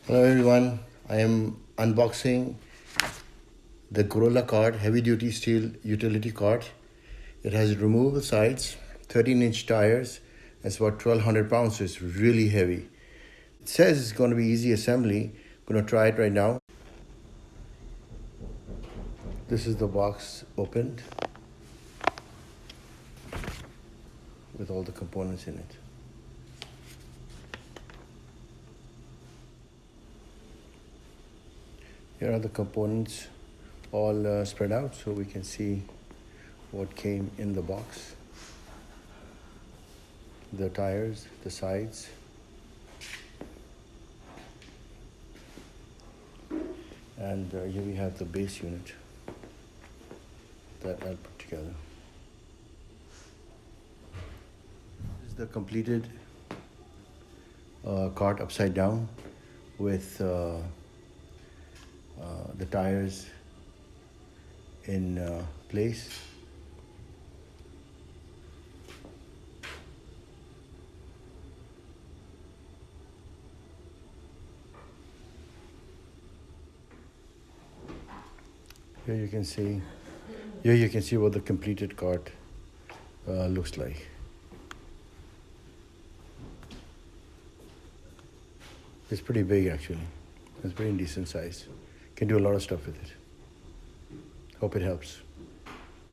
Hello everyone, I am unboxing the Corolla cart, heavy duty steel utility cart. It has removable sides, 13-inch tires, it's about 1200 pounds, so it's really heavy. It says it's going to be easy assembly. I'm going to try it right now. This is the box opened with all the components in it. Here are the components all spread out so we can see what came in the box. The tires, the sides, and here we have the base unit that I'll put together. This is the completed cart upside down with the tires in place. Here you can see what the completed cart looks like. It's pretty big actually. It's pretty decent size. Can do a lot of stuff with it. Hope it helps.